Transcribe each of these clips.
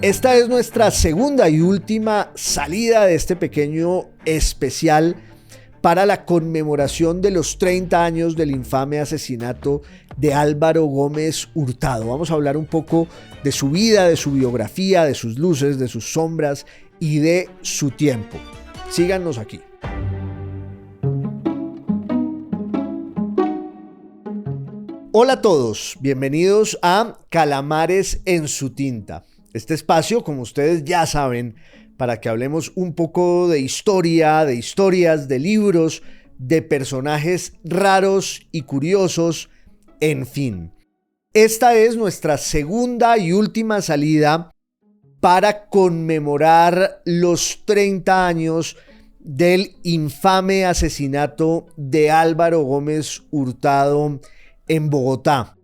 Esta es nuestra segunda y última salida de este pequeño especial para la conmemoración de los 30 años del infame asesinato de Álvaro Gómez Hurtado. Vamos a hablar un poco de su vida, de su biografía, de sus luces, de sus sombras y de su tiempo. Síganos aquí. Hola a todos, bienvenidos a Calamares en su tinta. Este espacio, como ustedes ya saben, para que hablemos un poco de historia, de historias, de libros, de personajes raros y curiosos, en fin. Esta es nuestra segunda y última salida para conmemorar los 30 años del infame asesinato de Álvaro Gómez Hurtado en Bogotá,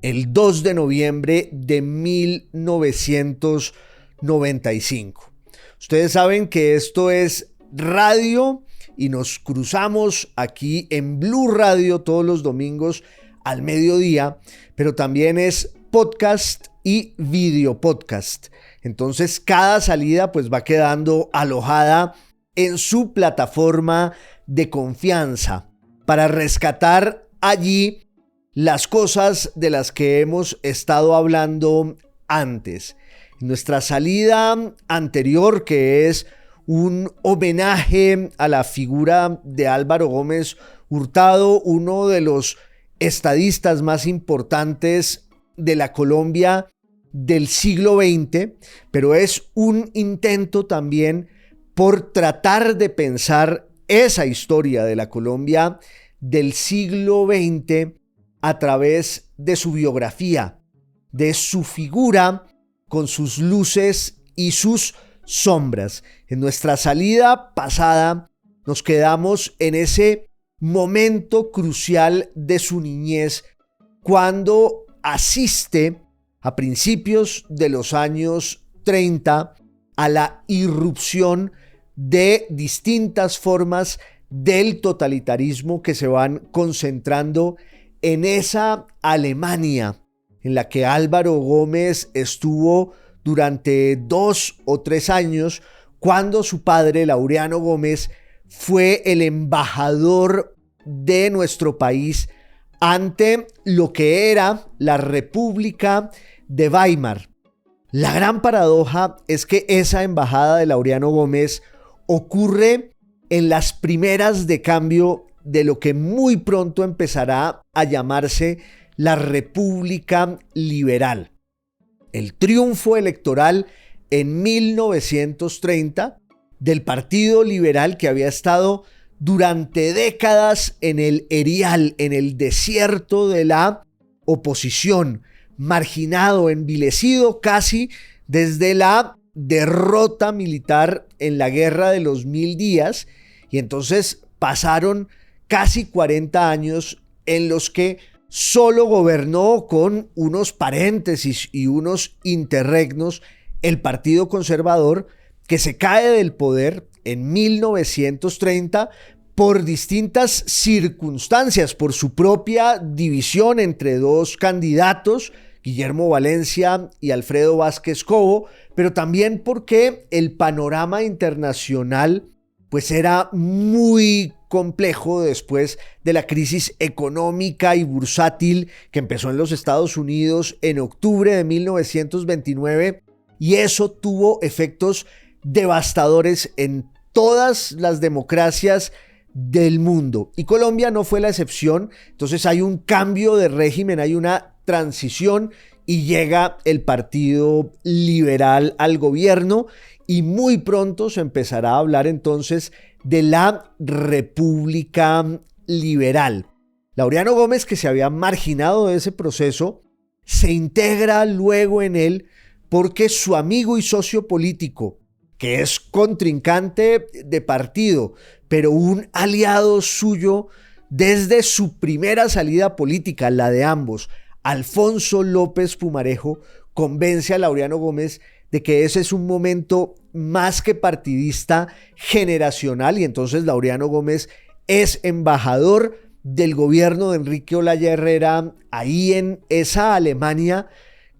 el 2 de noviembre de 1995. Ustedes saben que esto es radio y nos cruzamos aquí en Blue Radio todos los domingos al mediodía, pero también es podcast y video podcast. Entonces cada salida pues va quedando alojada en su plataforma de confianza para rescatar allí las cosas de las que hemos estado hablando antes. Nuestra salida anterior, que es un homenaje a la figura de Álvaro Gómez Hurtado, uno de los estadistas más importantes de la Colombia del siglo XX, pero es un intento también por tratar de pensar esa historia de la Colombia del siglo XX a través de su biografía, de su figura con sus luces y sus sombras. En nuestra salida pasada nos quedamos en ese momento crucial de su niñez cuando asiste a principios de los años 30 a la irrupción de distintas formas del totalitarismo que se van concentrando en esa Alemania en la que Álvaro Gómez estuvo durante 2 o 3 años, cuando su padre, Laureano Gómez, fue el embajador de nuestro país ante lo que era la República de Weimar. La gran paradoja es que esa embajada de Laureano Gómez ocurre en las primeras de cambio de lo que muy pronto empezará a llamarse la República Liberal. El triunfo electoral en 1930 del Partido Liberal, que había estado durante décadas en el erial, en el desierto de la oposición, marginado, envilecido casi desde la derrota militar en la Guerra de los 1000 días, y entonces pasaron casi 40 años en los que solo gobernó con unos paréntesis y unos interregnos el Partido Conservador, que se cae del poder en 1930 por distintas circunstancias, por su propia división entre dos candidatos, Guillermo Valencia y Alfredo Vázquez Cobo, pero también porque el panorama internacional pues era muy complejo después de la crisis económica y bursátil que empezó en los Estados Unidos en octubre de 1929, y eso tuvo efectos devastadores en todas las democracias del mundo, y Colombia no fue la excepción. Entonces hay un cambio de régimen, hay una transición y llega el Partido Liberal al gobierno, y muy pronto se empezará a hablar entonces de la República Liberal. Laureano Gómez, que se había marginado de ese proceso, se integra luego en él porque su amigo y socio político, que es contrincante de partido, pero un aliado suyo desde su primera salida política, la de ambos, Alfonso López Pumarejo, convence a Laureano Gómez de que ese es un momento más que partidista, generacional, y entonces Laureano Gómez es embajador del gobierno de Enrique Olaya Herrera ahí en esa Alemania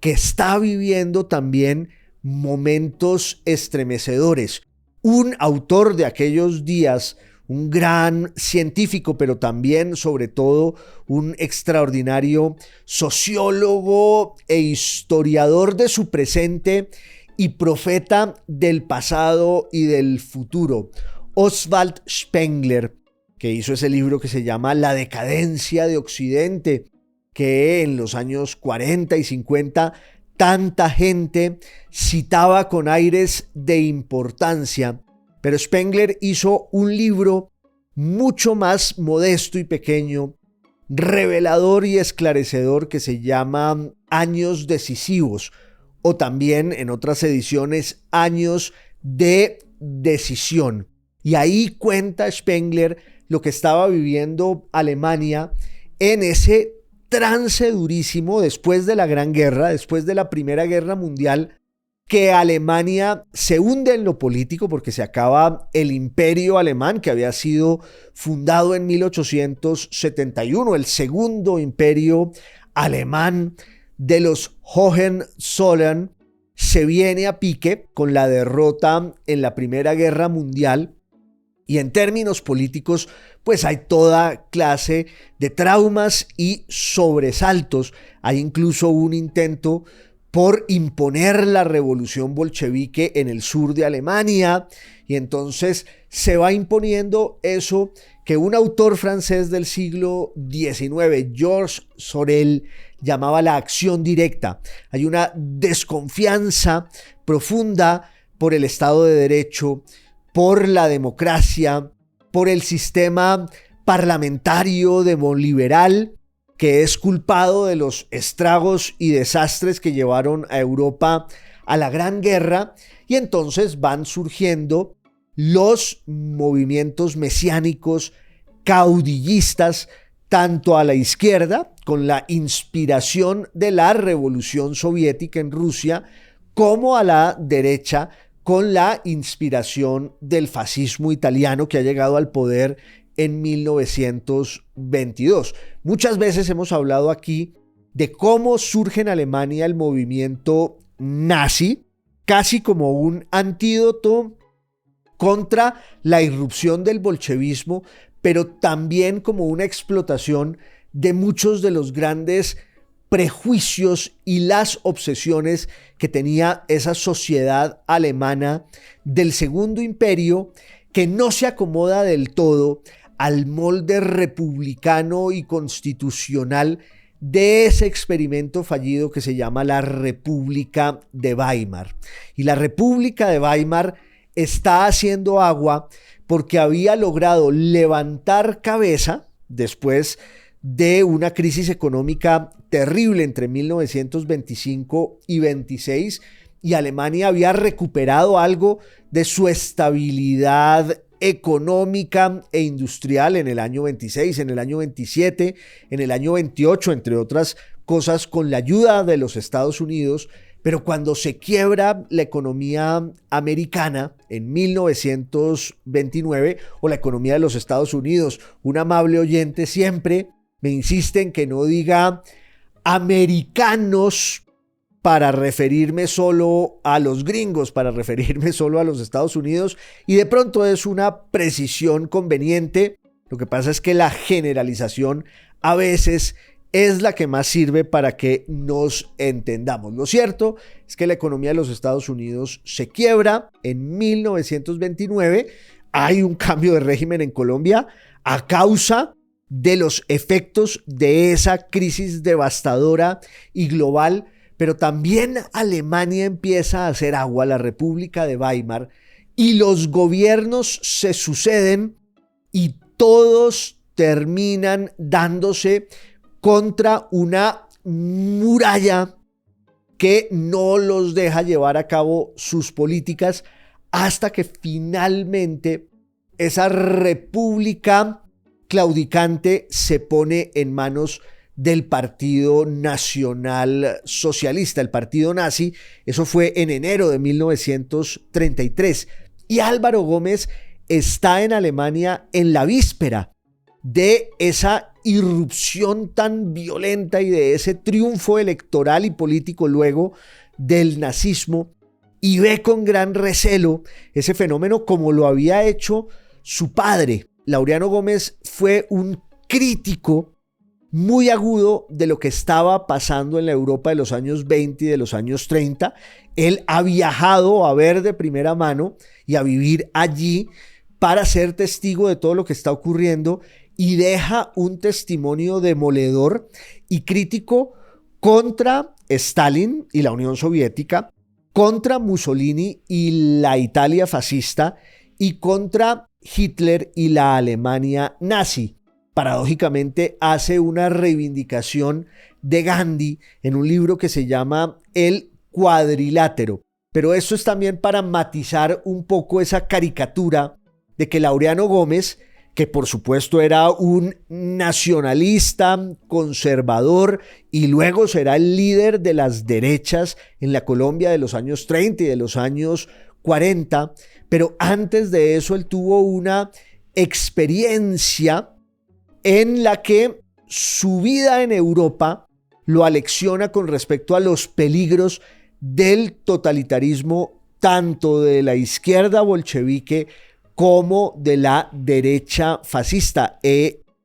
que está viviendo también momentos estremecedores. Un autor de aquellos días, un gran científico, pero también, sobre todo, un extraordinario sociólogo e historiador de su presente y profeta del pasado y del futuro, Oswald Spengler, que hizo ese libro que se llama La decadencia de Occidente, que en los años 40 y 50 tanta gente citaba con aires de importancia. Pero Spengler hizo un libro mucho más modesto y pequeño, revelador y esclarecedor, que se llama Años Decisivos, o también en otras ediciones Años de Decisión. Y ahí cuenta Spengler lo que estaba viviendo Alemania en ese trance durísimo después de la Gran Guerra, después de la Primera Guerra Mundial, que Alemania se hunde en lo político porque se acaba el imperio alemán, que había sido fundado en 1871, el segundo imperio alemán de los Hohenzollern, se viene a pique con la derrota en la Primera Guerra Mundial. Y en términos políticos, pues hay toda clase de traumas y sobresaltos. Hay incluso un intento por imponer la revolución bolchevique en el sur de Alemania, y entonces se va imponiendo eso que un autor francés del siglo XIX, Georges Sorel, llamaba la acción directa. Hay una desconfianza profunda por el Estado de Derecho, por la democracia, por el sistema parlamentario demoliberal, que es culpado de los estragos y desastres que llevaron a Europa a la Gran Guerra, y entonces van surgiendo los movimientos mesiánicos caudillistas, tanto a la izquierda, con la inspiración de la Revolución Soviética en Rusia, como a la derecha, con la inspiración del fascismo italiano, que ha llegado al poder en 1922. Muchas veces hemos hablado aquí de cómo surge en Alemania el movimiento nazi, casi como un antídoto contra la irrupción del bolchevismo, pero también como una explotación de muchos de los grandes prejuicios y las obsesiones que tenía esa sociedad alemana del Segundo Imperio, que no se acomoda del todo al molde republicano y constitucional de ese experimento fallido que se llama la República de Weimar. Y la República de Weimar está haciendo agua porque había logrado levantar cabeza después de una crisis económica terrible entre 1925 y 26, y Alemania había recuperado algo de su estabilidad económica e industrial en el año 26, en el año 27, en el año 28, entre otras cosas, con la ayuda de los Estados Unidos. Pero cuando se quiebra la economía americana en 1929, o la economía de los Estados Unidos, un amable oyente siempre me insiste en que no diga americanos para referirme solo a los gringos, para referirme solo a los Estados Unidos, y de pronto es una precisión conveniente. Lo que pasa es que la generalización a veces es la que más sirve para que nos entendamos. Lo cierto es que la economía de los Estados Unidos se quiebra en 1929. Hay un cambio de régimen en Colombia a causa de los efectos de esa crisis devastadora y global, pero también Alemania empieza a hacer agua, la República de Weimar, y los gobiernos se suceden y todos terminan dándose contra una muralla que no los deja llevar a cabo sus políticas, hasta que finalmente esa república claudicante se pone en manos del Partido Nacional Socialista, el partido nazi. Eso fue en enero de 1933. Y Álvaro Gómez está en Alemania en la víspera de esa irrupción tan violenta y de ese triunfo electoral y político luego del nazismo. y ve con gran recelo ese fenómeno como lo había hecho su padre. Laureano Gómez fue un crítico muy agudo de lo que estaba pasando en la Europa de los años 20 y de los años 30. Él ha viajado a ver de primera mano y a vivir allí para ser testigo de todo lo que está ocurriendo y deja un testimonio demoledor y crítico contra Stalin y la Unión Soviética, contra Mussolini y la Italia fascista y contra Hitler y la Alemania nazi. Paradójicamente hace una reivindicación de Gandhi en un libro que se llama El Cuadrilátero. Pero esto es también para matizar un poco esa caricatura de que Laureano Gómez, que por supuesto era un nacionalista, conservador y luego será el líder de las derechas en la Colombia de los años 30 y de los años 40, pero antes de eso él tuvo una experiencia en la que su vida en Europa lo alecciona con respecto a los peligros del totalitarismo tanto de la izquierda bolchevique como de la derecha fascista.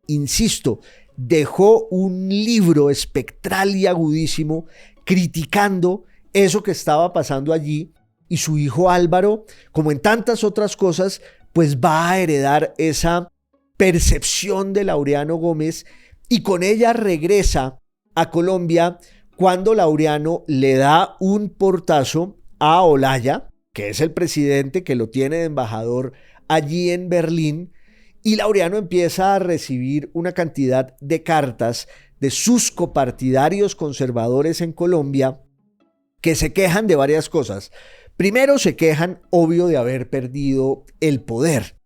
Insisto, dejó un libro espectral y agudísimo criticando eso que estaba pasando allí, y su hijo Álvaro, como en tantas otras cosas, pues va a heredar esa percepción de Laureano Gómez y con ella regresa a Colombia cuando Laureano le da un portazo a Olaya, que es el presidente que lo tiene de embajador allí en Berlín, y Laureano empieza a recibir una cantidad de cartas de sus copartidarios conservadores en Colombia que se quejan de varias cosas. Primero, se quejan, obvio, de haber perdido el poder.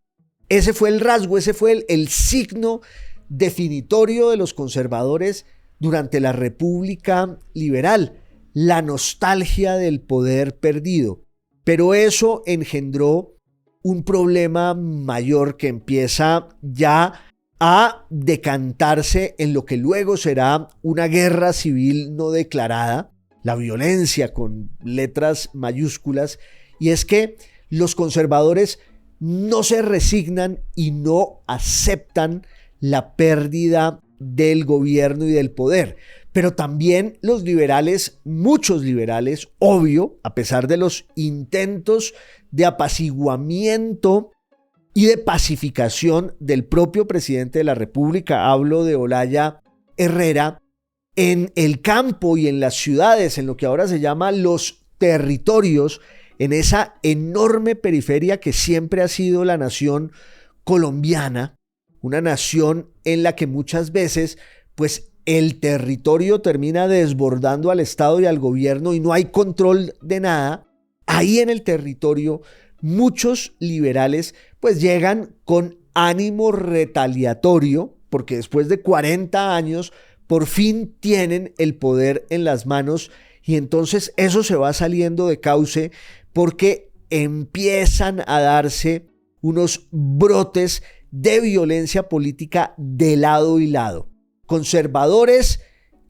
Ese fue el rasgo, ese fue el signo definitorio de los conservadores durante la República Liberal, la nostalgia del poder perdido. Pero eso engendró un problema mayor que empieza ya a decantarse en lo que luego será una guerra civil no declarada, la violencia con letras mayúsculas, y es que los conservadores no se resignan y no aceptan la pérdida del gobierno y del poder. Pero también los liberales, muchos liberales, obvio, a pesar de los intentos de apaciguamiento y de pacificación del propio presidente de la República, hablo de Olaya Herrera, en el campo y en las ciudades, en lo que ahora se llama los territorios, en esa enorme periferia que siempre ha sido la nación colombiana, una nación en la que muchas veces, pues, el territorio termina desbordando al Estado y al gobierno y no hay control de nada. Ahí en el territorio, muchos liberales pues llegan con ánimo retaliatorio, porque después de 40 años por fin tienen el poder en las manos, y entonces eso se va saliendo de cauce porque empiezan a darse unos brotes de violencia política de lado y lado. Conservadores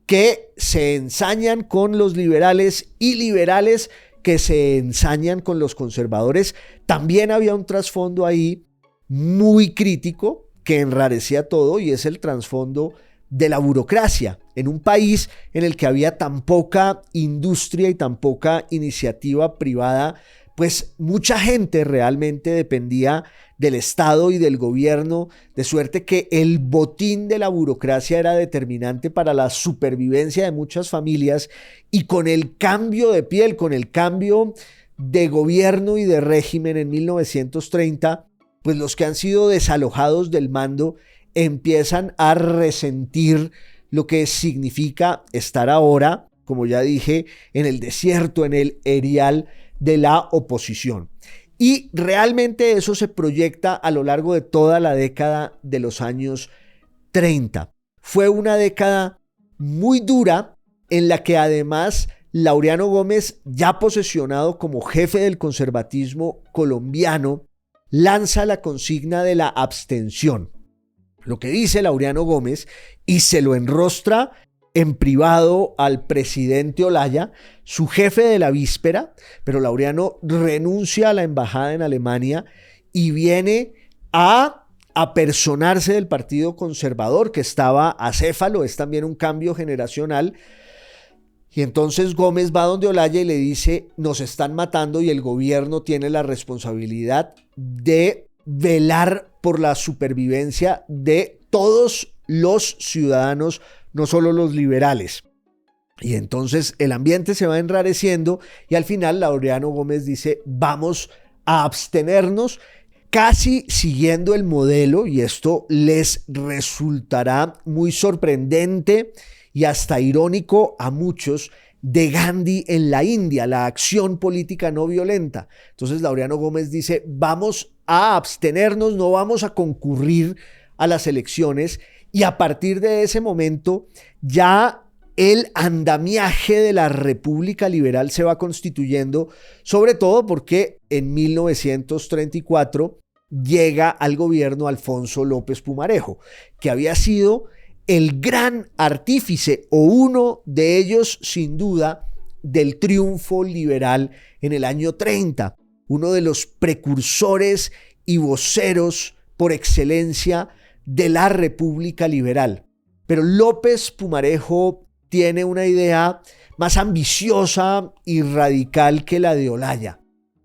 que se ensañan con los liberales y liberales que se ensañan con los conservadores. También había un trasfondo ahí muy crítico que enrarecía todo, y es el trasfondo de la burocracia en un país en el que había tan poca industria y tan poca iniciativa privada. Pues mucha gente realmente dependía del Estado y del gobierno, de suerte que el botín de la burocracia era determinante para la supervivencia de muchas familias, y con el cambio de piel, con el cambio de gobierno y de régimen en 1930, pues los que han sido desalojados del mando empiezan a resentir lo que significa estar ahora, como ya dije, en el desierto, en el erial de la oposición. Y realmente eso se proyecta a lo largo de toda la década de los años 30. Fue una década muy dura en la que además Laureano Gómez, ya posesionado como jefe del conservatismo colombiano, lanza la consigna de la abstención. Lo que dice Laureano Gómez, y se lo enrostra en privado al presidente Olaya, su jefe de la víspera, pero Laureano renuncia a la embajada en Alemania y viene a apersonarse del Partido Conservador, que estaba acéfalo, es también un cambio generacional. Y entonces Gómez va donde Olaya y le dice: nos están matando y el gobierno tiene la responsabilidad de velar por la supervivencia de todos los ciudadanos, no solo los liberales. Y entonces el ambiente se va enrareciendo y al final Laureano Gómez dice: vamos a abstenernos, casi siguiendo el modelo, y esto les resultará muy sorprendente y hasta irónico a muchos, de Gandhi en la India, la acción política no violenta. Entonces Laureano Gómez dice: vamos a abstenernos, no vamos a concurrir a las elecciones, y a partir de ese momento ya el andamiaje de la República Liberal se va constituyendo, sobre todo porque en 1934 llega al gobierno Alfonso López Pumarejo, que había sido el gran artífice, o uno de ellos sin duda, del triunfo liberal en el año 30, uno de los precursores y voceros por excelencia de la República Liberal. Pero López Pumarejo tiene una idea más ambiciosa y radical que la de Olaya.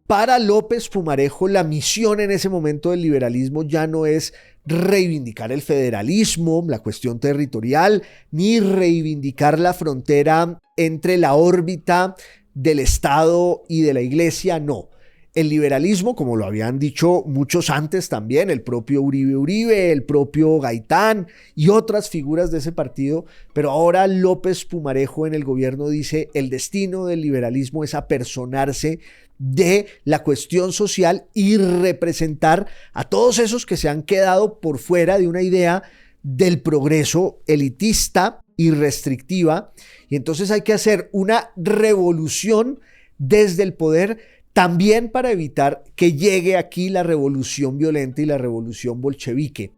Para López Pumarejo, la misión en ese momento del liberalismo ya no es reivindicar el federalismo, la cuestión territorial, ni reivindicar la frontera entre la órbita del Estado y de la Iglesia, no. El liberalismo, como lo habían dicho muchos antes también, el propio Uribe, el propio Gaitán y otras figuras de ese partido, pero ahora López Pumarejo en el gobierno dice: el destino del liberalismo es apersonarse de la cuestión social y representar a todos esos que se han quedado por fuera de una idea del progreso elitista y restrictiva. Y entonces hay que hacer una revolución desde el poder, también para evitar que llegue aquí la revolución violenta y la revolución bolchevique.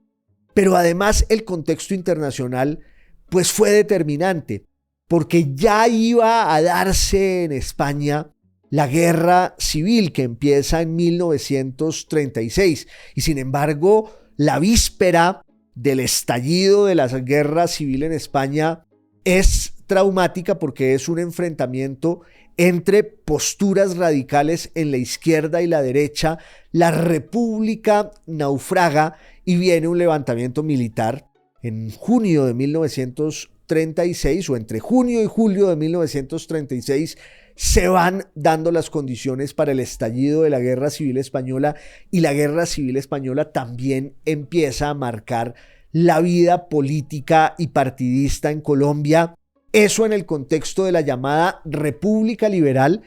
Pero además el contexto internacional pues fue determinante, porque ya iba a darse en España la guerra civil, que empieza en 1936, y sin embargo la víspera del estallido de la guerra civil en España es traumática, porque es un enfrentamiento entre posturas radicales en la izquierda y la derecha. La República naufraga y viene un levantamiento militar en junio de 1936, o entre junio y julio de 1936, se van dando las condiciones para el estallido de la Guerra Civil Española, y la Guerra Civil Española también empieza a marcar la vida política y partidista en Colombia. Eso en el contexto de la llamada República Liberal,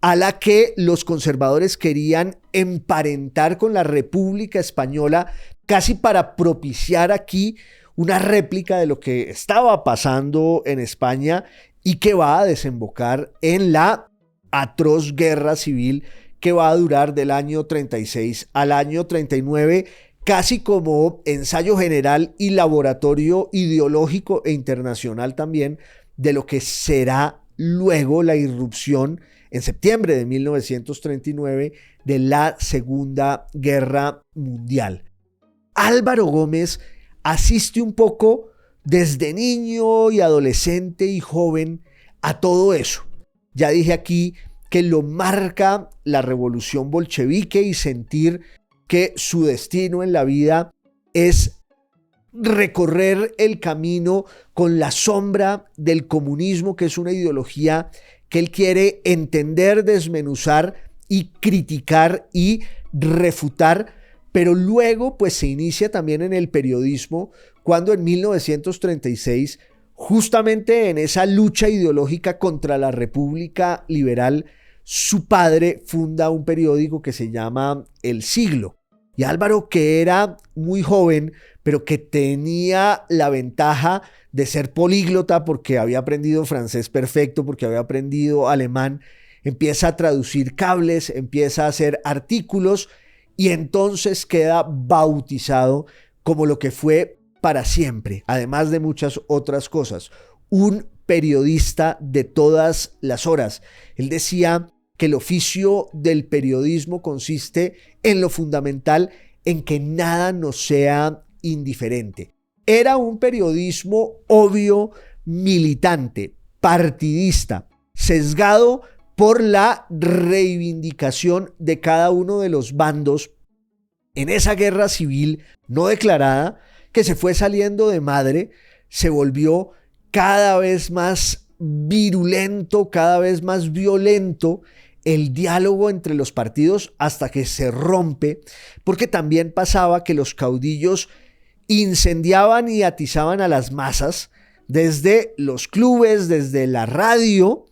a la que los conservadores querían emparentar con la República Española, casi para propiciar aquí una réplica de lo que estaba pasando en España y que va a desembocar en la atroz guerra civil que va a durar del año 36 al año 39, casi como ensayo general y laboratorio ideológico e internacional también de lo que será luego la irrupción en septiembre de 1939 de la Segunda Guerra Mundial. Álvaro Gómez asiste un poco desde niño y adolescente y joven a todo eso. Ya dije aquí que lo marca la revolución bolchevique y sentir que su destino en la vida es recorrer el camino con la sombra del comunismo, que es una ideología que él quiere entender, desmenuzar y criticar y refutar. Pero luego pues se inicia también en el periodismo, cuando en 1936, justamente en esa lucha ideológica contra la República Liberal, su padre funda un periódico que se llama El Siglo. Y Álvaro, que era muy joven, pero que tenía la ventaja de ser políglota porque había aprendido francés perfecto, porque había aprendido alemán, empieza a traducir cables, empieza a hacer artículos, y entonces queda bautizado como lo que fue para siempre, además de muchas otras cosas, un periodista de todas las horas. Él decía que el oficio del periodismo consiste en lo fundamental, en que nada nos sea indiferente. Era un periodismo obvio, militante, partidista, sesgado por la reivindicación de cada uno de los bandos en esa guerra civil no declarada que se fue saliendo de madre, se volvió cada vez más virulento, cada vez más violento el diálogo entre los partidos hasta que se rompe, porque también pasaba que los caudillos incendiaban y atizaban a las masas desde los clubes, desde la radio,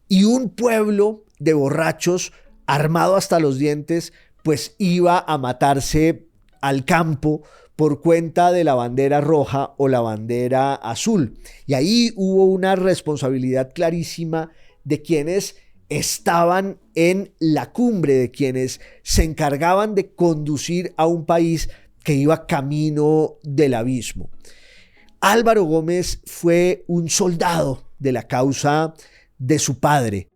y un pueblo de borrachos armado hasta los dientes pues iba a matarse al campo por cuenta de la bandera roja o la bandera azul. Y ahí hubo una responsabilidad clarísima de quienes estaban en la cumbre, de quienes se encargaban de conducir a un país que iba camino del abismo. Álvaro Gómez fue un soldado de la causa de su padre.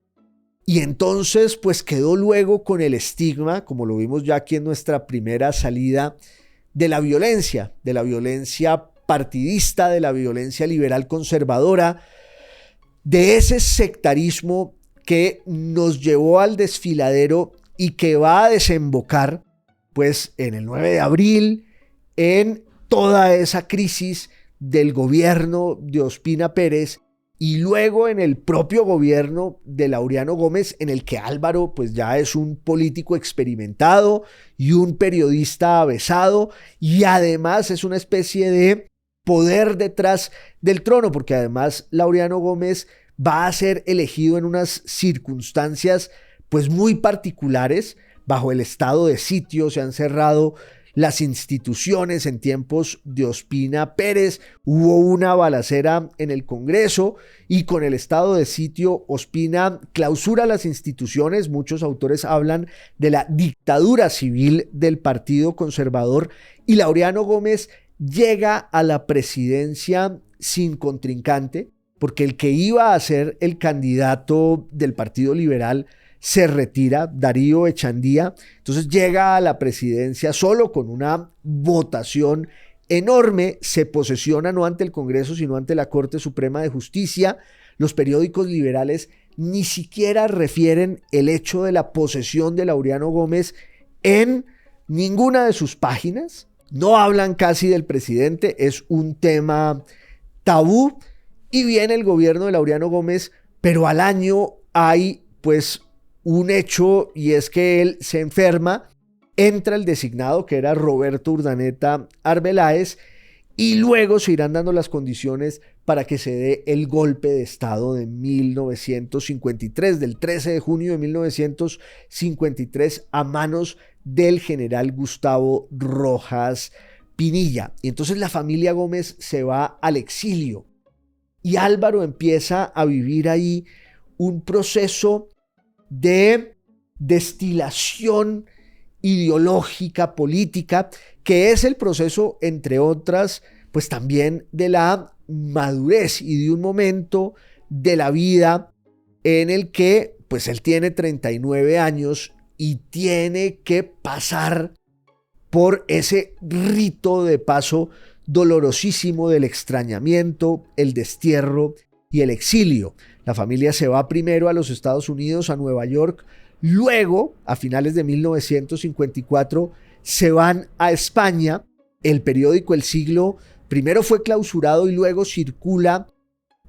Y entonces pues quedó luego con el estigma, como lo vimos ya aquí en nuestra primera salida, de la violencia partidista, de la violencia liberal conservadora, de ese sectarismo que nos llevó al desfiladero y que va a desembocar pues en el 9 de abril, en toda esa crisis del gobierno de Ospina Pérez y luego en el propio gobierno de Laureano Gómez, en el que Álvaro pues ya es un político experimentado y un periodista avesado, y además es una especie de poder detrás del trono, porque además Laureano Gómez va a ser elegido en unas circunstancias pues muy particulares. Bajo el estado de sitio se han cerrado las instituciones en tiempos de Ospina Pérez, hubo una balacera en el Congreso y con el estado de sitio Ospina clausura las instituciones. Muchos autores hablan de la dictadura civil del Partido Conservador y Laureano Gómez llega a la presidencia sin contrincante, porque el que iba a ser el candidato del Partido Liberal se retira, Darío Echandía. Entonces llega a la presidencia solo con una votación enorme, se posesiona no ante el Congreso sino ante la Corte Suprema de Justicia. Los periódicos liberales ni siquiera refieren el hecho de la posesión de Laureano Gómez en ninguna de sus páginas, no hablan casi del presidente, es un tema tabú. Y viene el gobierno de Laureano Gómez, pero al año hay pues un hecho, y es que él se enferma, entra el designado que era Roberto Urdaneta Arbeláez, y luego se irán dando las condiciones para que se dé el golpe de Estado de 1953, del 13 de junio de 1953, a manos del general Gustavo Rojas Pinilla. Y entonces la familia Gómez se va al exilio y Álvaro empieza a vivir ahí un proceso de destilación ideológica, política, que es el proceso, entre otras, pues también de la madurez y de un momento de la vida en el que pues él tiene 39 años y tiene que pasar por ese rito de paso dolorosísimo del extrañamiento, el destierro y el exilio. La familia se va primero a los Estados Unidos, a Nueva York, luego, a finales de 1954, se van a España. El periódico El Siglo primero fue clausurado y luego circula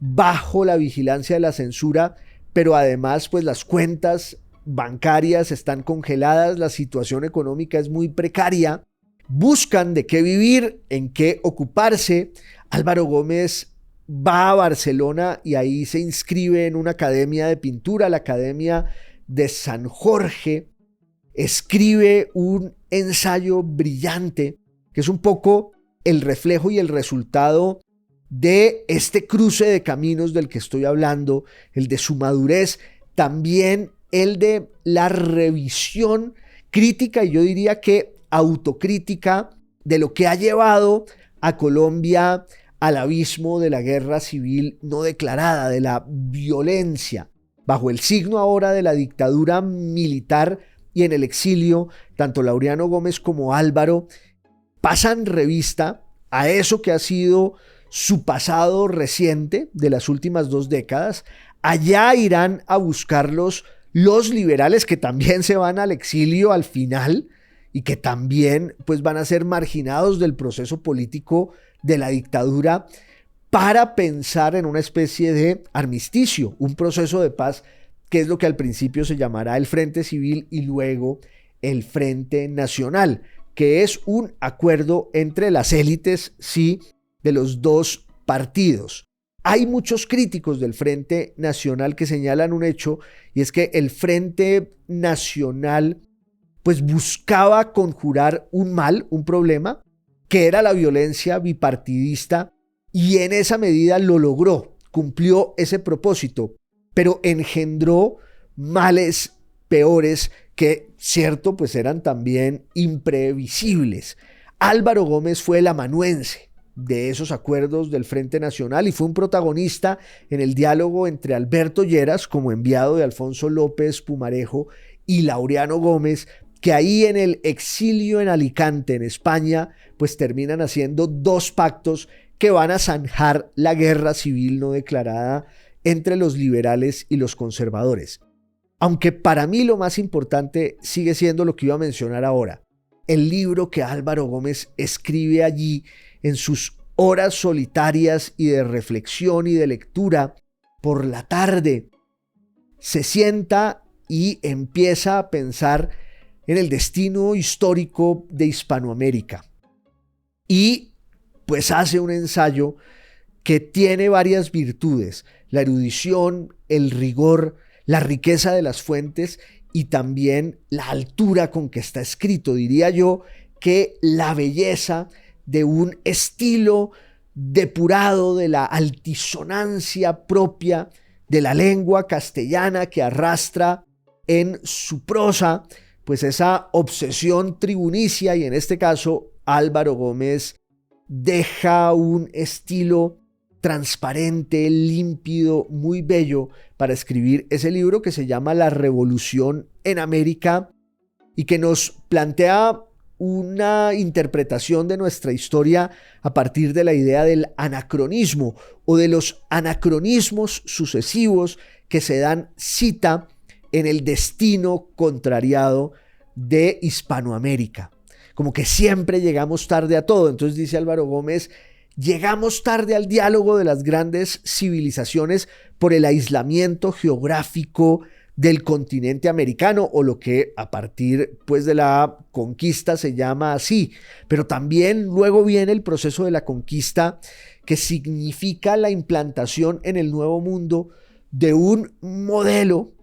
bajo la vigilancia de la censura, pero además pues las cuentas bancarias están congeladas, la situación económica es muy precaria, buscan de qué vivir, en qué ocuparse. Álvaro Gómez va a Barcelona y ahí se inscribe en una academia de pintura, la Academia de San Jorge, escribe un ensayo brillante que es un poco el reflejo y el resultado de este cruce de caminos del que estoy hablando, el de su madurez, también el de la revisión crítica y yo diría que autocrítica de lo que ha llevado a Colombia al abismo de la guerra civil no declarada, de la violencia, bajo el signo ahora de la dictadura militar y en el exilio, tanto Laureano Gómez como Álvaro pasan revista a eso que ha sido su pasado reciente de las últimas 2 décadas. Allá irán a buscarlos los liberales que también se van al exilio al final y que también pues van a ser marginados del proceso político de la dictadura para pensar en una especie de armisticio, un proceso de paz que es lo que al principio se llamará el Frente Civil y luego el Frente Nacional, que es un acuerdo entre las élites, sí, de los 2 partidos. Hay muchos críticos del Frente Nacional que señalan un hecho, y es que el Frente Nacional pues buscaba conjurar un mal, un problema, que era la violencia bipartidista, y en esa medida lo logró, cumplió ese propósito, pero engendró males peores que, cierto, pues eran también imprevisibles. Álvaro Gómez fue el amanuense de esos acuerdos del Frente Nacional y fue un protagonista en el diálogo entre Alberto Lleras, como enviado de Alfonso López Pumarejo, y Laureano Gómez, que ahí en el exilio en Alicante, en España, pues terminan haciendo 2 pactos que van a zanjar la guerra civil no declarada entre los liberales y los conservadores. Aunque para mí lo más importante sigue siendo lo que iba a mencionar ahora, el libro que Álvaro Gómez escribe allí en sus horas solitarias y de reflexión y de lectura por la tarde. Se sienta y empieza a pensar en el destino histórico de Hispanoamérica. Y pues hace un ensayo que tiene varias virtudes: la erudición, el rigor, la riqueza de las fuentes y también la altura con que está escrito. Diría yo que la belleza de un estilo depurado, de la altisonancia propia de la lengua castellana que arrastra en su prosa, pues esa obsesión tribunicia, y en este caso Álvaro Gómez deja un estilo transparente, límpido, muy bello para escribir ese libro que se llama La Revolución en América y que nos plantea una interpretación de nuestra historia a partir de la idea del anacronismo o de los anacronismos sucesivos que se dan cita en el destino contrariado de Hispanoamérica. Como que siempre llegamos tarde a todo. Entonces dice Álvaro Gómez: llegamos tarde al diálogo de las grandes civilizaciones por el aislamiento geográfico del continente americano, o lo que a partir pues de la conquista se llama así. Pero también luego viene el proceso de la conquista, que significa la implantación en el Nuevo Mundo de un modelo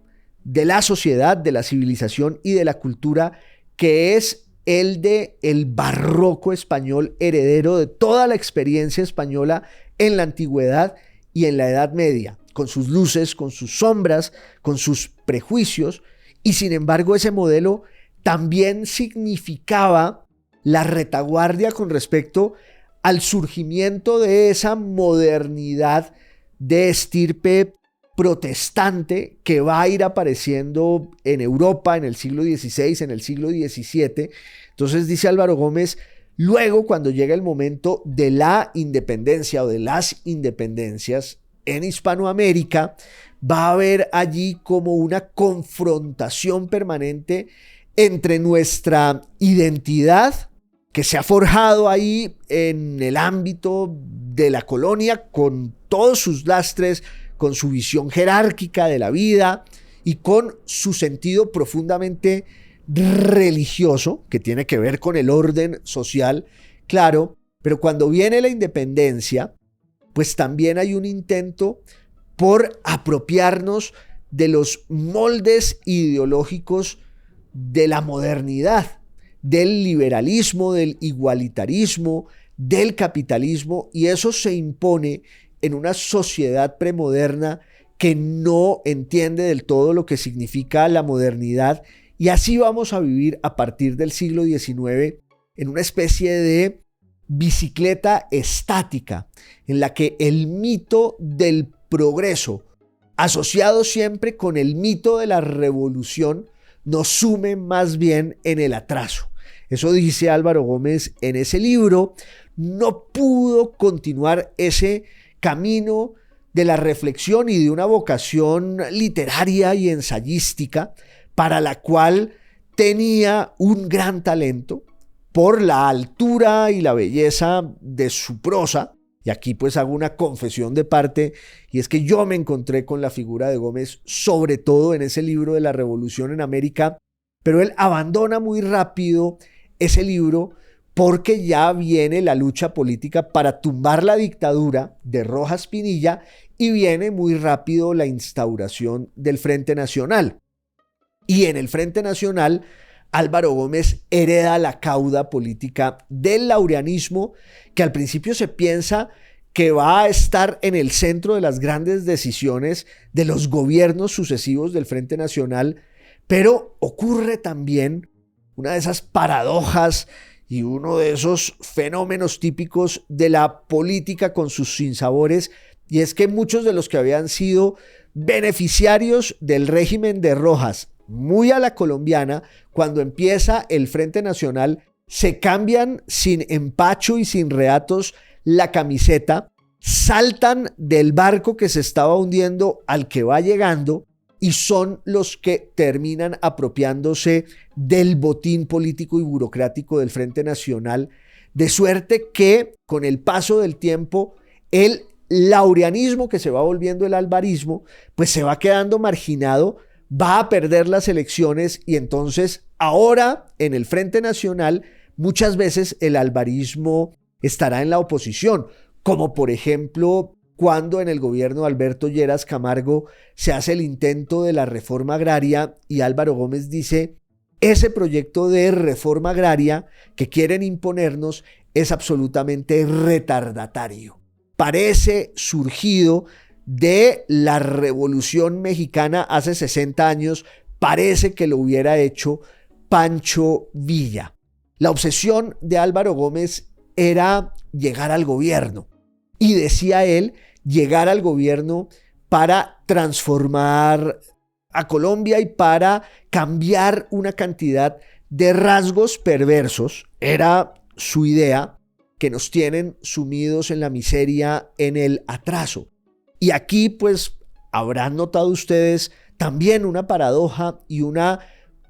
de la sociedad, de la civilización y de la cultura que es el de el barroco español, heredero de toda la experiencia española en la antigüedad y en la Edad Media, con sus luces, con sus sombras, con sus prejuicios. Y sin embargo, ese modelo también significaba la retaguardia con respecto al surgimiento de esa modernidad de estirpe protestante que va a ir apareciendo en Europa en el siglo XVI, en el siglo XVII. Entonces dice Álvaro Gómez: luego, cuando llega el momento de la independencia o de las independencias en Hispanoamérica, va a haber allí como una confrontación permanente entre nuestra identidad, que se ha forjado ahí en el ámbito de la colonia con todos sus lastres, con su visión jerárquica de la vida y con su sentido profundamente religioso, que tiene que ver con el orden social, claro. Pero cuando viene la independencia, pues también hay un intento por apropiarnos de los moldes ideológicos de la modernidad, del liberalismo, del igualitarismo, del capitalismo, y eso se impone en una sociedad premoderna que no entiende del todo lo que significa la modernidad, y así vamos a vivir a partir del siglo XIX en una especie de bicicleta estática, en la que el mito del progreso, asociado siempre con el mito de la revolución, nos sume más bien en el atraso. Eso dice Álvaro Gómez en ese libro. No pudo continuar ese camino de la reflexión y de una vocación literaria y ensayística para la cual tenía un gran talento por la altura y la belleza de su prosa. Y aquí pues hago una confesión de parte, y es que yo me encontré con la figura de Gómez, sobre todo en ese libro de la Revolución en América, pero él abandona muy rápido ese libro porque ya viene la lucha política para tumbar la dictadura de Rojas Pinilla y viene muy rápido la instauración del Frente Nacional. Y en el Frente Nacional, Álvaro Gómez hereda la cauda política del laureanismo, que al principio se piensa que va a estar en el centro de las grandes decisiones de los gobiernos sucesivos del Frente Nacional, pero ocurre también una de esas paradojas y uno de esos fenómenos típicos de la política con sus sinsabores, y es que muchos de los que habían sido beneficiarios del régimen de Rojas, muy a la colombiana, cuando empieza el Frente Nacional, se cambian sin empacho y sin reatos la camiseta, saltan del barco que se estaba hundiendo al que va llegando y son los que terminan apropiándose del botín político y burocrático del Frente Nacional, de suerte que con el paso del tiempo el laureanismo, que se va volviendo el alvarismo, pues se va quedando marginado, va a perder las elecciones, y entonces ahora en el Frente Nacional muchas veces el alvarismo estará en la oposición, como por ejemplo cuando en el gobierno de Alberto Lleras Camargo se hace el intento de la reforma agraria y Álvaro Gómez dice: ese proyecto de reforma agraria que quieren imponernos es absolutamente retardatario. Parece surgido de la Revolución Mexicana hace 60 años, parece que lo hubiera hecho Pancho Villa. La obsesión de Álvaro Gómez era llegar al gobierno, y decía él, llegar al gobierno para transformar a Colombia y para cambiar una cantidad de rasgos perversos. Era su idea, que nos tienen sumidos en la miseria, en el atraso. Y aquí pues habrán notado ustedes también una paradoja y una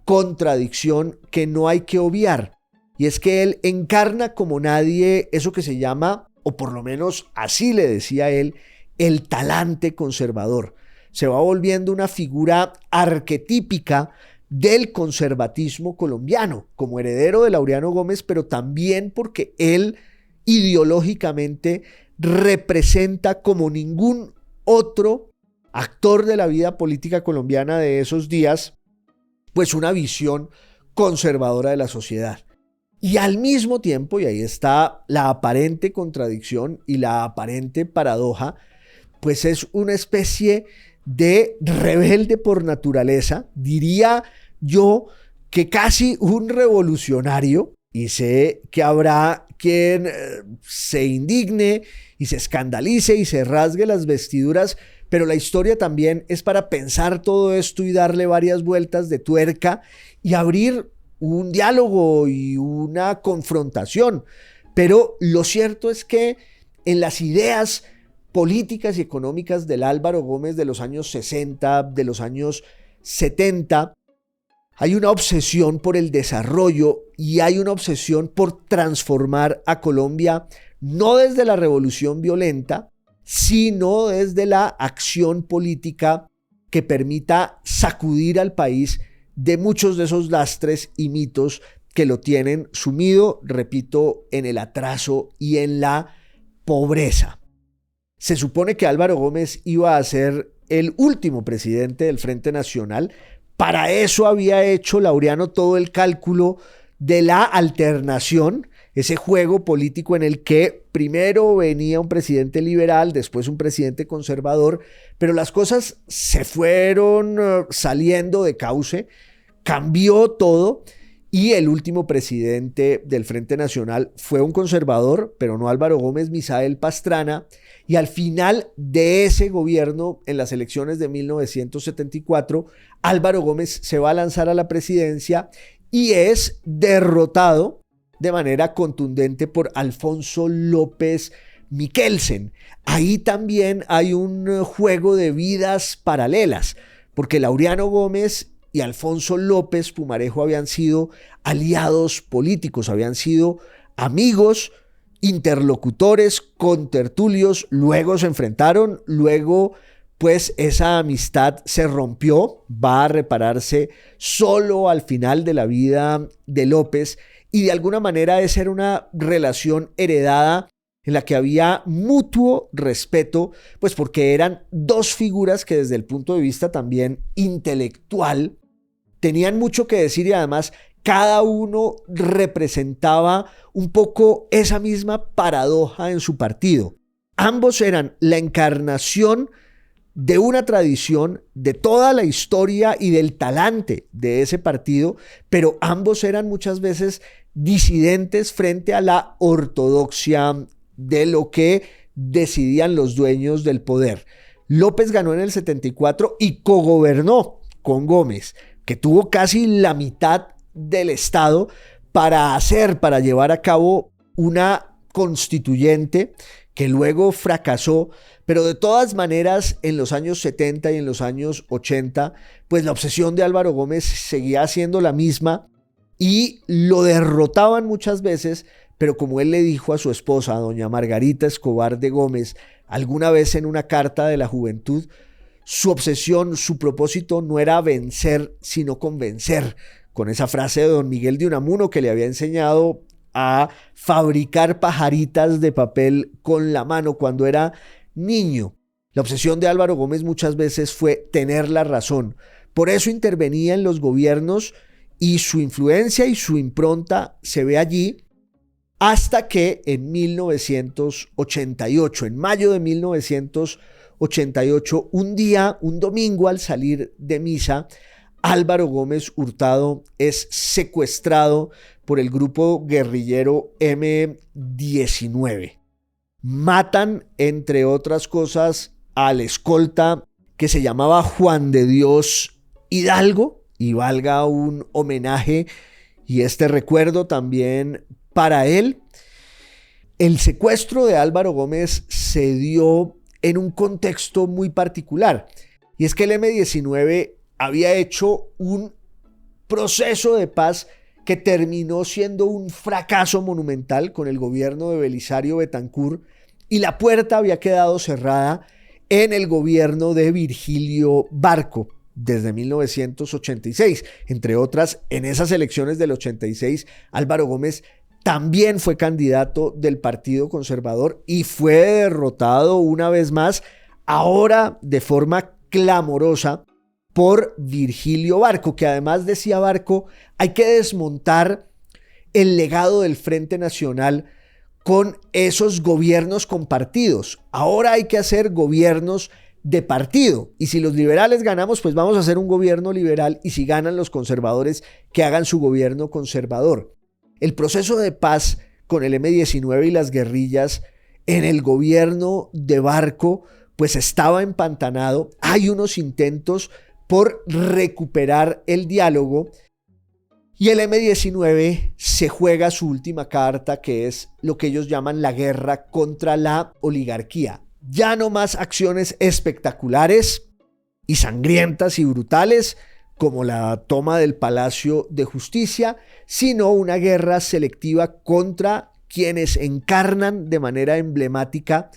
contradicción que no hay que obviar. Y es que él encarna como nadie eso que se llama, o por lo menos así le decía él, el talante conservador. Se va volviendo una figura arquetípica del conservatismo colombiano, como heredero de Laureano Gómez, pero también porque él ideológicamente representa como ningún otro actor de la vida política colombiana de esos días, pues una visión conservadora de la sociedad. Y al mismo tiempo, y ahí está la aparente contradicción y la aparente paradoja, pues es una especie de rebelde por naturaleza, diría yo que casi un revolucionario, y sé que habrá quien se indigne y se escandalice y se rasgue las vestiduras, pero la historia también es para pensar todo esto y darle varias vueltas de tuerca y abrir un diálogo y una confrontación. Pero lo cierto es que en las ideas políticas y económicas del Álvaro Gómez de los años 60, de los años 70, hay una obsesión por el desarrollo y hay una obsesión por transformar a Colombia, no desde la revolución violenta, sino desde la acción política que permita sacudir al país de muchos de esos lastres y mitos que lo tienen sumido, repito, en el atraso y en la pobreza. Se supone que Álvaro Gómez iba a ser el último presidente del Frente Nacional. Para eso había hecho Laureano todo el cálculo de la alternación, ese juego político en el que primero venía un presidente liberal, después un presidente conservador, pero las cosas se fueron saliendo de cauce, cambió todo y el último presidente del Frente Nacional fue un conservador, pero no Álvaro Gómez, Misael Pastrana, y al final de ese gobierno, en las elecciones de 1974, Álvaro Gómez se va a lanzar a la presidencia y es derrotado de manera contundente por Alfonso López Miquelsen. Ahí también hay un juego de vidas paralelas, porque Laureano Gómez y Alfonso López Pumarejo habían sido aliados políticos, habían sido amigos, interlocutores, contertulios, luego se enfrentaron, luego pues esa amistad se rompió, va a repararse solo al final de la vida de López, y de alguna manera esa era una relación heredada en la que había mutuo respeto, pues porque eran dos figuras que desde el punto de vista también intelectual tenían mucho que decir, y además cada uno representaba un poco esa misma paradoja en su partido. Ambos eran la encarnación de una tradición, de toda la historia y del talante de ese partido, pero ambos eran muchas veces disidentes frente a la ortodoxia de lo que decidían los dueños del poder. López ganó en el 74 y cogobernó con Gómez, que tuvo casi la mitad del Estado para llevar a cabo una constituyente que luego fracasó, pero de todas maneras en los años 70 y en los años 80, pues la obsesión de Álvaro Gómez seguía siendo la misma y lo derrotaban muchas veces, pero como él le dijo a su esposa, a doña Margarita Escobar de Gómez, alguna vez en una carta de la juventud, su obsesión, su propósito no era vencer, sino convencer, con esa frase de don Miguel de Unamuno que le había enseñado a fabricar pajaritas de papel con la mano cuando era niño. La obsesión de Álvaro Gómez muchas veces fue tener la razón. Por eso intervenía en los gobiernos y su influencia y su impronta se ve allí, hasta que en 1988, en mayo de 1988, un domingo al salir de misa, Álvaro Gómez Hurtado es secuestrado por el grupo guerrillero M-19. Matan, entre otras cosas, al escolta que se llamaba Juan de Dios Hidalgo, y valga un homenaje y este recuerdo también para él. El secuestro de Álvaro Gómez se dio en un contexto muy particular, y es que el M-19 había hecho un proceso de paz que terminó siendo un fracaso monumental con el gobierno de Belisario Betancur, y la puerta había quedado cerrada en el gobierno de Virgilio Barco desde 1986. Entre otras, en esas elecciones del 86, Álvaro Gómez también fue candidato del Partido Conservador y fue derrotado una vez más, ahora de forma clamorosa, por Virgilio Barco, que además decía Barco, hay que desmontar el legado del Frente Nacional con esos gobiernos compartidos. Ahora hay que hacer gobiernos de partido, y si los liberales ganamos, pues vamos a hacer un gobierno liberal, y si ganan los conservadores, que hagan su gobierno conservador. El proceso de paz con el M-19 y las guerrillas en el gobierno de Barco pues estaba empantanado. Hay unos intentos por recuperar el diálogo, y el M-19 se juega su última carta, que es lo que ellos llaman la guerra contra la oligarquía. Ya no más acciones espectaculares y sangrientas y brutales como la toma del Palacio de Justicia, sino una guerra selectiva contra quienes encarnan de manera emblemática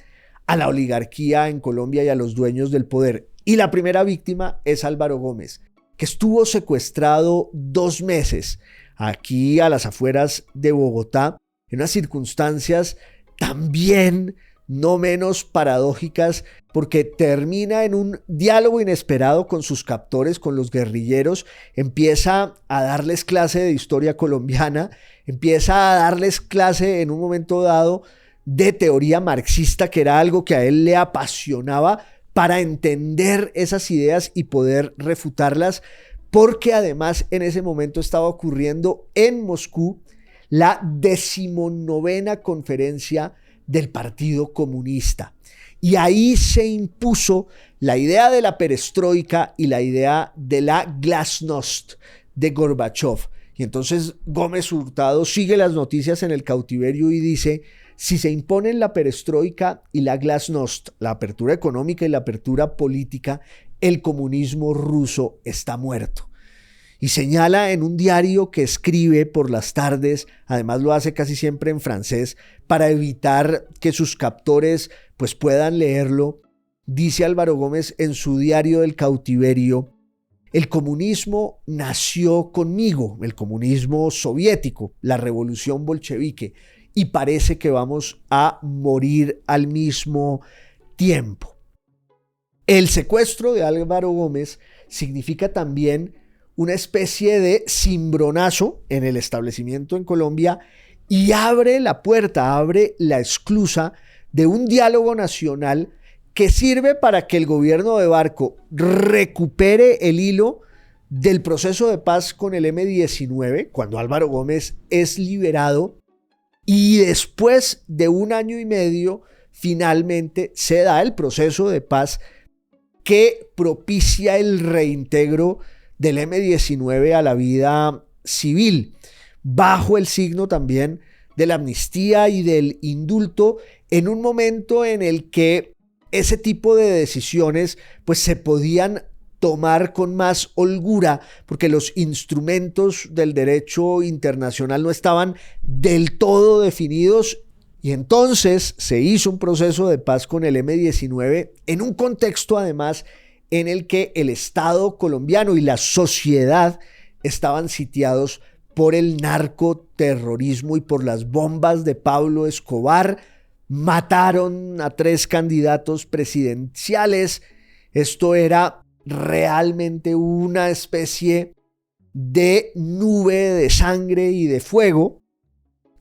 a la oligarquía en Colombia y a los dueños del poder. Y la primera víctima es Álvaro Gómez, que estuvo secuestrado 2 meses aquí a las afueras de Bogotá, en unas circunstancias también no menos paradójicas, porque termina en un diálogo inesperado con sus captores, con los guerrilleros, empieza a darles clase de historia colombiana, empieza a darles clase en un momento dado de teoría marxista, que era algo que a él le apasionaba, para entender esas ideas y poder refutarlas, porque además en ese momento estaba ocurriendo en Moscú la 19ª conferencia del Partido Comunista. Y ahí se impuso la idea de la perestroika y la idea de la glasnost de Gorbachov. Y entonces Gómez Hurtado sigue las noticias en El Cautiverio y dice: si se imponen la perestroika y la glasnost, la apertura económica y la apertura política, el comunismo ruso está muerto. Y señala en un diario que escribe por las tardes, además lo hace casi siempre en francés, para evitar que sus captores pues puedan leerlo, dice Álvaro Gómez en su diario del Cautiverio: el comunismo nació conmigo, el comunismo soviético, la revolución bolchevique, y parece que vamos a morir al mismo tiempo. El secuestro de Álvaro Gómez significa también una especie de cimbronazo en el establecimiento en Colombia y abre la puerta, abre la esclusa de un diálogo nacional que sirve para que el gobierno de Barco recupere el hilo del proceso de paz con el M-19, cuando Álvaro Gómez es liberado, y después de 1 año y medio finalmente se da el proceso de paz que propicia el reintegro del M-19 a la vida civil, bajo el signo también de la amnistía y del indulto, en un momento en el que ese tipo de decisiones pues se podían tomar con más holgura, porque los instrumentos del derecho internacional no estaban del todo definidos. Y entonces se hizo un proceso de paz con el M-19 en un contexto además en el que el Estado colombiano y la sociedad estaban sitiados por el narcoterrorismo y por las bombas de Pablo Escobar. Mataron a 3 candidatos presidenciales. Esto era realmente una especie de nube de sangre y de fuego.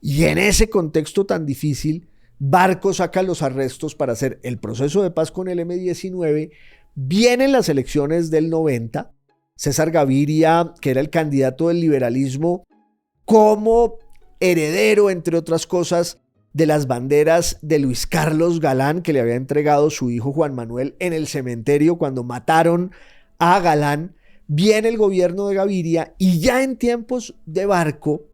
Y en ese contexto tan difícil, Barco saca los arrestos para hacer el proceso de paz con el M-19. Vienen las elecciones del 90. César Gaviria, que era el candidato del liberalismo, como heredero, entre otras cosas, de las banderas de Luis Carlos Galán, que le había entregado su hijo Juan Manuel en el cementerio cuando mataron a Galán. Viene el gobierno de Gaviria y ya en tiempos de Barco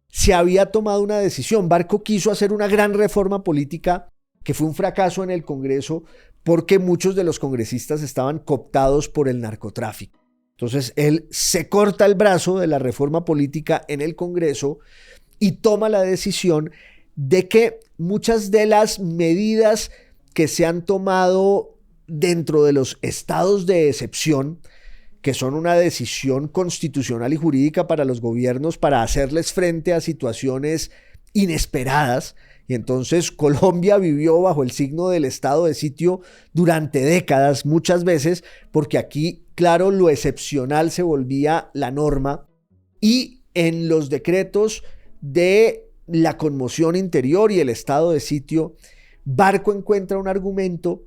se había tomado una decisión. Barco quiso hacer una gran reforma política que fue un fracaso en el Congreso porque muchos de los congresistas estaban cooptados por el narcotráfico. Entonces él se corta el brazo de la reforma política en el Congreso y toma la decisión de que muchas de las medidas que se han tomado dentro de los estados de excepción, que son una decisión constitucional y jurídica para los gobiernos para hacerles frente a situaciones inesperadas, y entonces Colombia vivió bajo el signo del estado de sitio durante décadas, muchas veces, porque aquí, claro, lo excepcional se volvía la norma, y en los decretos de la conmoción interior y el estado de sitio, Barco encuentra un argumento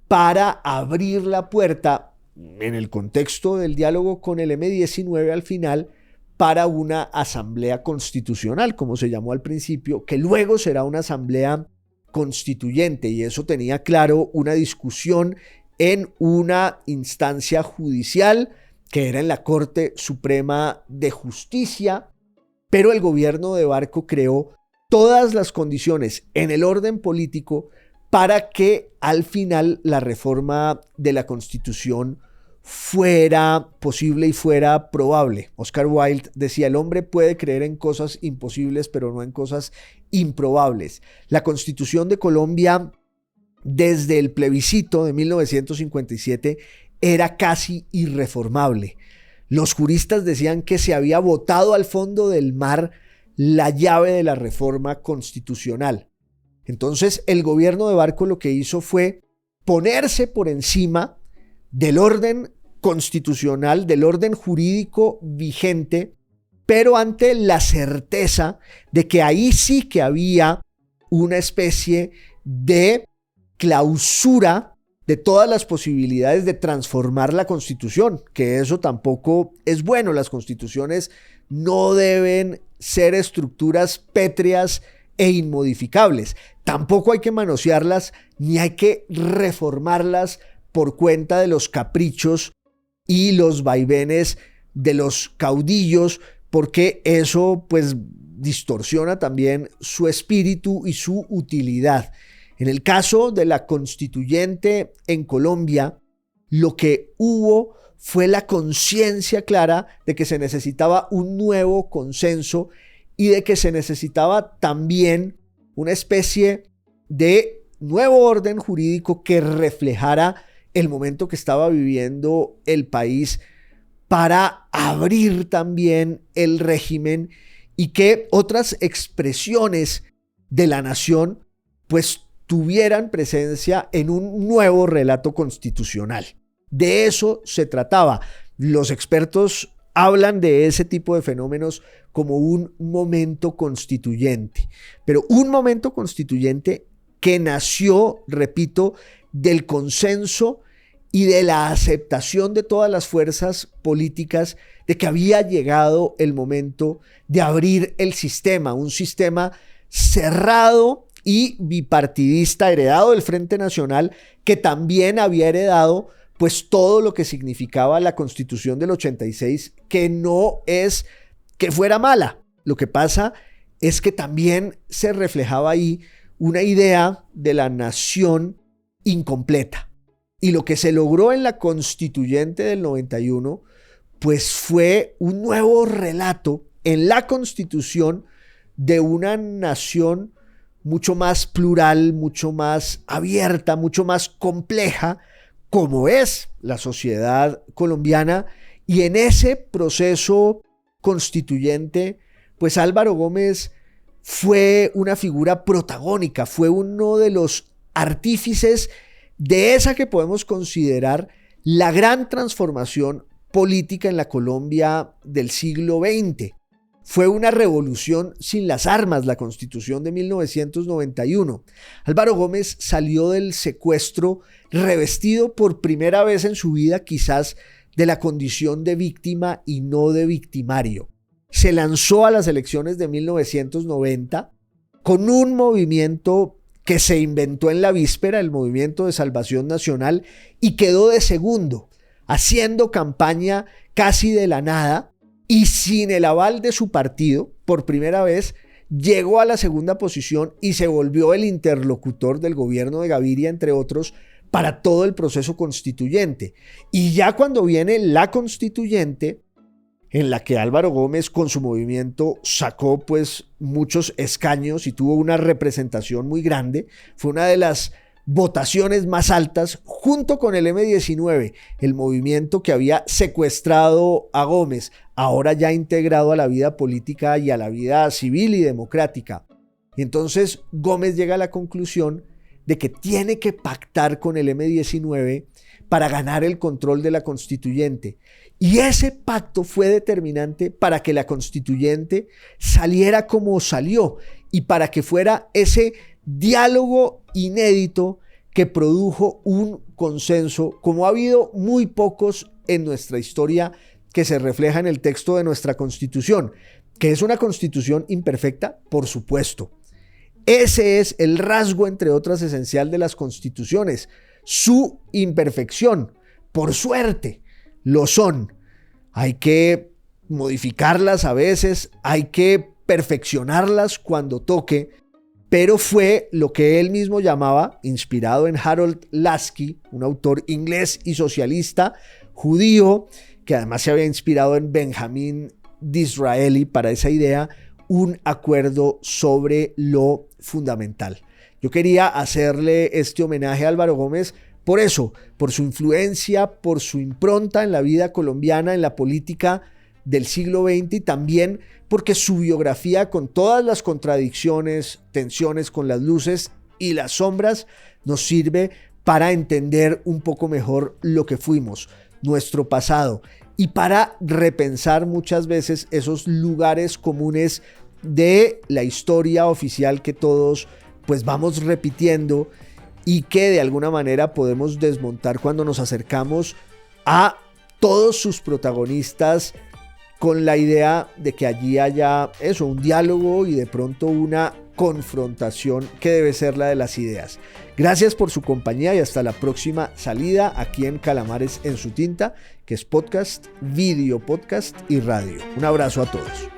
para abrir la puerta, en el contexto del diálogo con el M-19 al final, para una asamblea constitucional, como se llamó al principio, que luego será una asamblea constituyente, y eso tenía claro una discusión en una instancia judicial que era en la Corte Suprema de Justicia, pero el gobierno de Barco creó todas las condiciones en el orden político para que al final la reforma de la Constitución fuera posible y fuera probable. Oscar Wilde decía: el hombre puede creer en cosas imposibles, pero no en cosas improbables. La Constitución de Colombia, desde el plebiscito de 1957, era casi irreformable. Los juristas decían que se había botado al fondo del mar la llave de la reforma constitucional. Entonces, el gobierno de Barco lo que hizo fue ponerse por encima del orden constitucional, del orden jurídico vigente, pero ante la certeza de que ahí sí que había una especie de clausura de todas las posibilidades de transformar la Constitución, que eso tampoco es bueno. Las constituciones no deben ser estructuras pétreas e inmodificables. Tampoco hay que manosearlas ni hay que reformarlas por cuenta de los caprichos y los vaivenes de los caudillos, porque eso pues distorsiona también su espíritu y su utilidad. En el caso de la constituyente en Colombia, lo que hubo fue la conciencia clara de que se necesitaba un nuevo consenso y de que se necesitaba también una especie de nuevo orden jurídico que reflejara el momento que estaba viviendo el país, para abrir también el régimen y que otras expresiones de la nación pues tuvieran presencia en un nuevo relato constitucional. De eso se trataba. Los expertos hablan de ese tipo de fenómenos como un momento constituyente, pero un momento constituyente que nació, repito, del consenso y de la aceptación de todas las fuerzas políticas de que había llegado el momento de abrir el sistema, un sistema cerrado y bipartidista, heredado del Frente Nacional, que también había heredado pues todo lo que significaba la Constitución del 86, que no es que fuera mala. Lo que pasa es que también se reflejaba ahí una idea de la nación incompleta. Y lo que se logró en la Constituyente del 91, pues fue un nuevo relato en la Constitución de una nación mucho más plural, mucho más abierta, mucho más compleja, como es la sociedad colombiana. Y en ese proceso constituyente, pues Álvaro Gómez fue una figura protagónica, fue uno de los artífices de esa que podemos considerar la gran transformación política en la Colombia del siglo XX. Fue una revolución sin las armas, la Constitución de 1991. Álvaro Gómez salió del secuestro revestido por primera vez en su vida, quizás, de la condición de víctima y no de victimario. Se lanzó a las elecciones de 1990 con un movimiento que se inventó en la víspera, el Movimiento de Salvación Nacional, y quedó de segundo, haciendo campaña casi de la nada y sin el aval de su partido. Por primera vez llegó a la segunda posición y se volvió el interlocutor del gobierno de Gaviria, entre otros, para todo el proceso constituyente. Y ya cuando viene la constituyente, en la que Álvaro Gómez con su movimiento sacó pues muchos escaños y tuvo una representación muy grande, fue una de las votaciones más altas, junto con el M-19, el movimiento que había secuestrado a Gómez, ahora ya integrado a la vida política y a la vida civil y democrática. Y entonces Gómez llega a la conclusión de que tiene que pactar con el M-19 para ganar el control de la constituyente. Y ese pacto fue determinante para que la constituyente saliera como salió y para que fuera ese diálogo inédito que produjo un consenso, como ha habido muy pocos en nuestra historia, que se refleja en el texto de nuestra Constitución, que es una Constitución imperfecta, por supuesto. Ese es el rasgo, entre otras, esencial de las constituciones, su imperfección. Por suerte, lo son. Hay que modificarlas a veces, hay que perfeccionarlas cuando toque, pero fue lo que él mismo llamaba, inspirado en Harold Lasky, un autor inglés y socialista judío, que además se había inspirado en Benjamin Disraeli para esa idea, un acuerdo sobre lo fundamental. Yo quería hacerle este homenaje a Álvaro Gómez por eso, por su influencia, por su impronta en la vida colombiana, en la política del siglo XX, y también porque su biografía, con todas las contradicciones, tensiones con las luces y las sombras, nos sirve para entender un poco mejor lo que fuimos, nuestro pasado, y para repensar muchas veces esos lugares comunes de la historia oficial que todos pues vamos repitiendo y que de alguna manera podemos desmontar cuando nos acercamos a todos sus protagonistas con la idea de que allí haya eso, un diálogo y de pronto una confrontación que debe ser la de las ideas. Gracias por su compañía y hasta la próxima salida aquí en Calamares en su tinta, que es podcast, video podcast y radio. Un abrazo a todos.